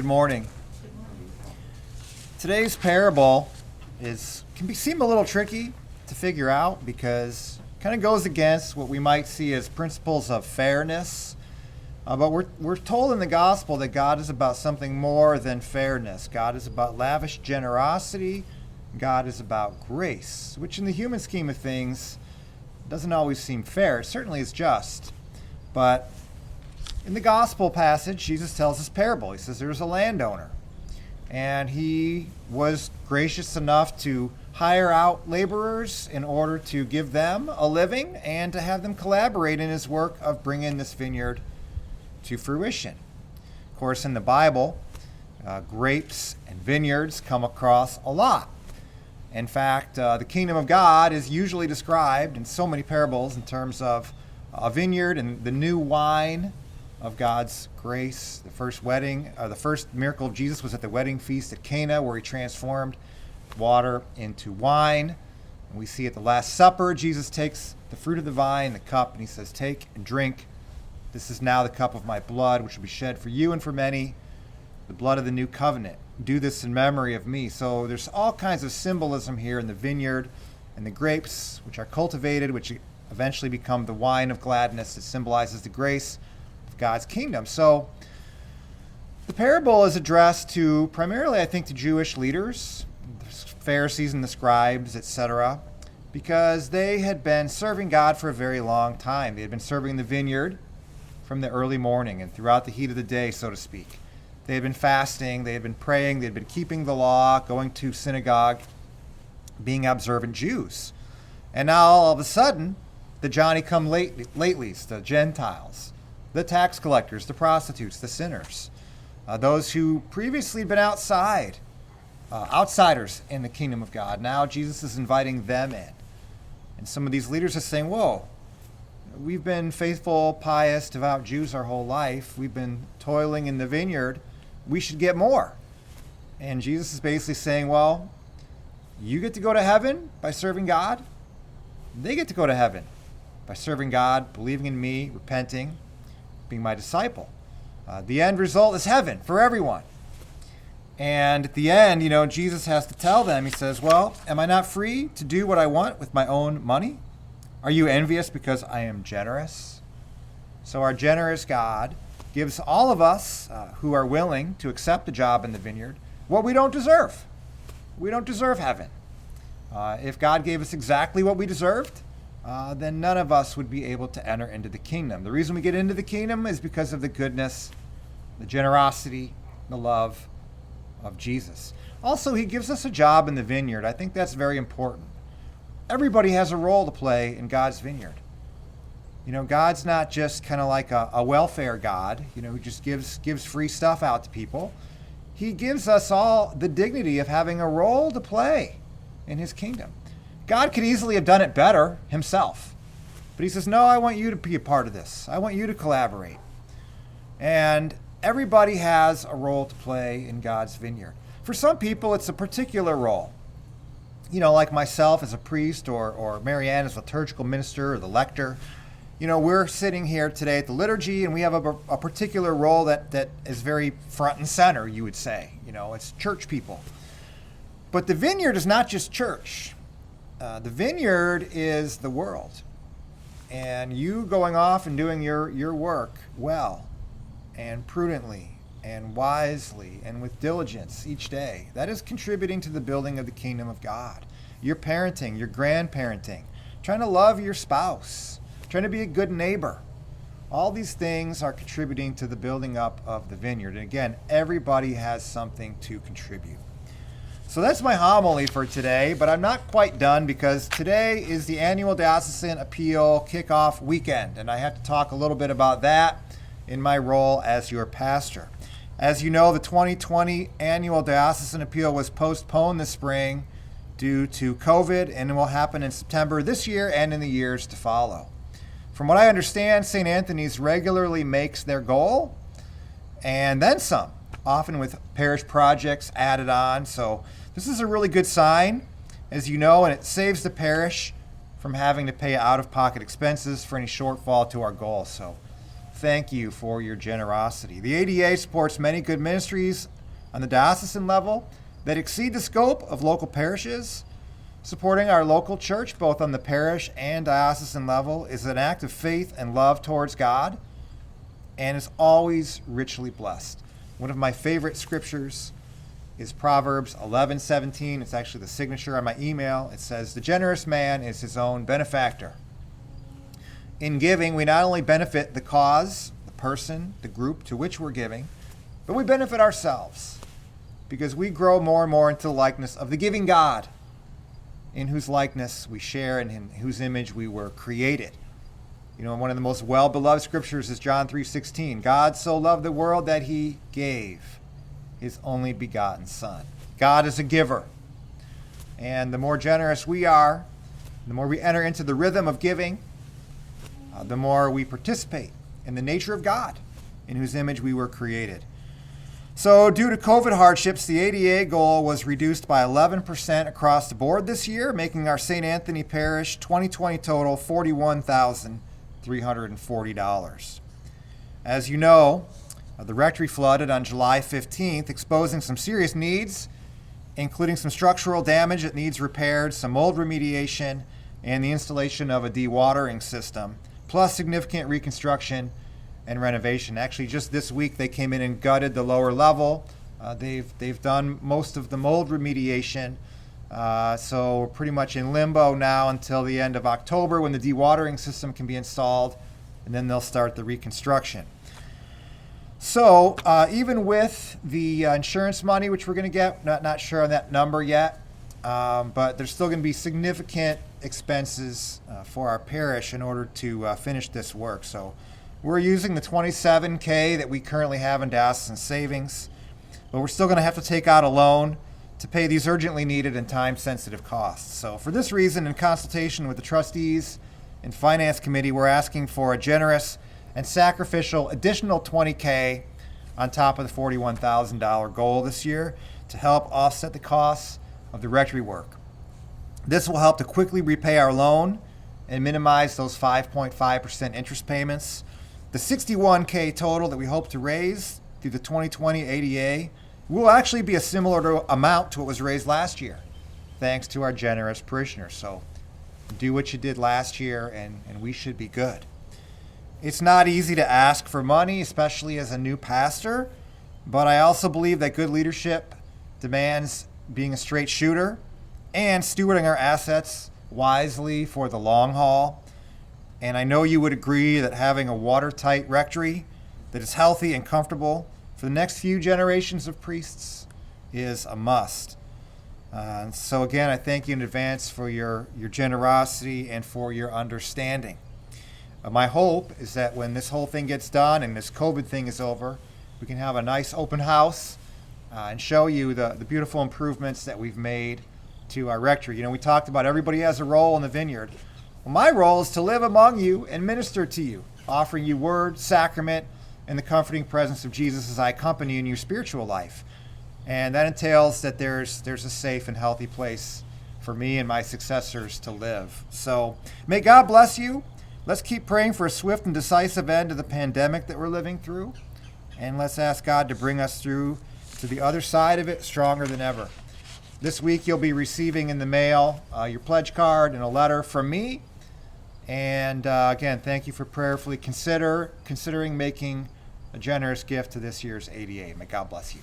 Good morning. Today's parable seem a little tricky to figure out because it kind of goes against what we might see as principles of fairness. But we're told in the gospel that God is about something more than fairness. God is about lavish generosity. God is about grace, which in the human scheme of things doesn't always seem fair. It certainly is just. But in the gospel passage, Jesus tells this parable. He says there's a landowner, and he was gracious enough to hire out laborers in order to give them a living and to have them collaborate in his work of bringing this vineyard to fruition. Of course, in the Bible, grapes and vineyards come across a lot. In fact, the kingdom of God is usually described in so many parables in terms of a vineyard and the new wine of God's grace. The first miracle of Jesus was at the wedding feast at Cana, where he transformed water into wine. And we see at the Last Supper, Jesus takes the fruit of the vine, the cup, and he says, "Take and drink. This is now the cup of my blood, which will be shed for you and for many, the blood of the new covenant. Do this in memory of me." So there's all kinds of symbolism here in the vineyard and the grapes, which are cultivated, which eventually become the wine of gladness that symbolizes the grace of God's kingdom. So the parable is addressed to primarily, I think, to Jewish leaders, the Pharisees and the scribes, etc., because they had been serving God for a very long time. They had been serving the vineyard from the early morning and throughout the heat of the day, so to speak. They had been fasting, they had been praying, they had been keeping the law, going to synagogue, being observant Jews. And now all of a sudden, the Johnny-come-latelys, the Gentiles, the tax collectors, the prostitutes, the sinners, those who previously had been outsiders in the kingdom of God. Now Jesus is inviting them in. And some of these leaders are saying, whoa, we've been faithful, pious, devout Jews our whole life. We've been toiling in the vineyard. We should get more. And Jesus is basically saying, well, you get to go to heaven by serving God. They get to go to heaven by serving God, believing in me, repenting, being my disciple. The end result is heaven for everyone. And at the end, Jesus has to tell them, he says, well, am I not free to do what I want with my own money? Are you envious because I am generous? So our generous God gives all of us who are willing to accept the job in the vineyard what we don't deserve. We don't deserve heaven. If God gave us exactly what we deserved, then none of us would be able to enter into the kingdom. The reason we get into the kingdom is because of the goodness, the generosity, the love of Jesus. Also, he gives us a job in the vineyard. I think that's very important. Everybody has a role to play in God's vineyard. God's not just kind of like a welfare God, who just gives free stuff out to people. He gives us all the dignity of having a role to play in his kingdom. God could easily have done it better himself. But he says, no, I want you to be a part of this. I want you to collaborate. And everybody has a role to play in God's vineyard. For some people, it's a particular role. Like myself as a priest or Marianne as a liturgical minister or the lector. We're sitting here today at the liturgy and we have a particular role that is very front and center, you would say. It's church people. But the vineyard is not just church. The vineyard is the world. And you going off and doing your work well and prudently and wisely and with diligence each day, that is contributing to the building of the kingdom of God. Your parenting, your grandparenting, trying to love your spouse, trying to be a good neighbor. All these things are contributing to the building up of the vineyard. And again, everybody has something to contribute. So that's my homily for today, but I'm not quite done because today is the annual Diocesan Appeal kickoff weekend, and I have to talk a little bit about that in my role as your pastor. As you know, the 2020 annual Diocesan Appeal was postponed this spring due to COVID, and it will happen in September this year and in the years to follow. From what I understand, St. Anthony's regularly makes their goal, and then some, often with parish projects added on. So this is a really good sign, as you know, and it saves the parish from having to pay out-of-pocket expenses for any shortfall to our goal. So thank you for your generosity. The ADA supports many good ministries on the diocesan level that exceed the scope of local parishes. Supporting our local church, both on the parish and diocesan level, is an act of faith and love towards God, and is always richly blessed. One of my favorite scriptures is Proverbs 11:17. It's actually the signature on my email. It says, "The generous man is his own benefactor." In giving, we not only benefit the cause, the person, the group to which we're giving, but we benefit ourselves because we grow more and more into the likeness of the giving God, in whose likeness we share and in whose image we were created. You know, one of the most well-beloved scriptures is John 3:16. God so loved the world that he gave his only begotten Son. God is a giver. And the more generous we are, the more we enter into the rhythm of giving, the more we participate in the nature of God, in whose image we were created. So due to COVID hardships, the ADA goal was reduced by 11% across the board this year, making our St. Anthony Parish 2020 total $41,340. As you know, the rectory flooded on July 15th, exposing some serious needs, including some structural damage that needs repaired, some mold remediation, and the installation of a dewatering system, plus significant reconstruction and renovation. Actually, just this week they came in and gutted the lower level. They've done most of the mold remediation, so we're pretty much in limbo now until the end of October when the dewatering system can be installed, and then they'll start the reconstruction. So even with the insurance money, which we're going to get, not sure on that number yet, but there's still going to be significant expenses for our parish in order to finish this work. So we're using the $27,000 that we currently have in diocesan savings, but we're still going to have to take out a loan to pay these urgently needed and time-sensitive costs. So for this reason, in consultation with the trustees and finance committee, we're asking for a generous and sacrificial additional $20,000 on top of the $41,000 goal this year to help offset the costs of the rectory work. This will help to quickly repay our loan and minimize those 5.5% interest payments. The $61,000 total that we hope to raise through the 2020 ADA will actually be a similar amount to what was raised last year, thanks to our generous parishioners. So do what you did last year, and we should be good. It's not easy to ask for money, especially as a new pastor, but I also believe that good leadership demands being a straight shooter and stewarding our assets wisely for the long haul. And I know you would agree that having a watertight rectory that is healthy and comfortable for the next few generations of priests is a must. So again, I thank you in advance for your generosity and for your understanding. My hope is that when this whole thing gets done and this COVID thing is over, we can have a nice open house and show you the beautiful improvements that we've made to our rectory. You know, we talked about everybody has a role in the Vineyard. Well, my role is to live among you and minister to you, offering you word, sacrament, and the comforting presence of Jesus as I accompany you in your spiritual life. And that entails that there's a safe and healthy place for me and my successors to live. So may God bless you. Let's keep praying for a swift and decisive end to the pandemic that we're living through. And let's ask God to bring us through to the other side of it stronger than ever. This week you'll be receiving in the mail your pledge card and a letter from me. And again, thank you for prayerfully considering making a generous gift to this year's ADA. May God bless you.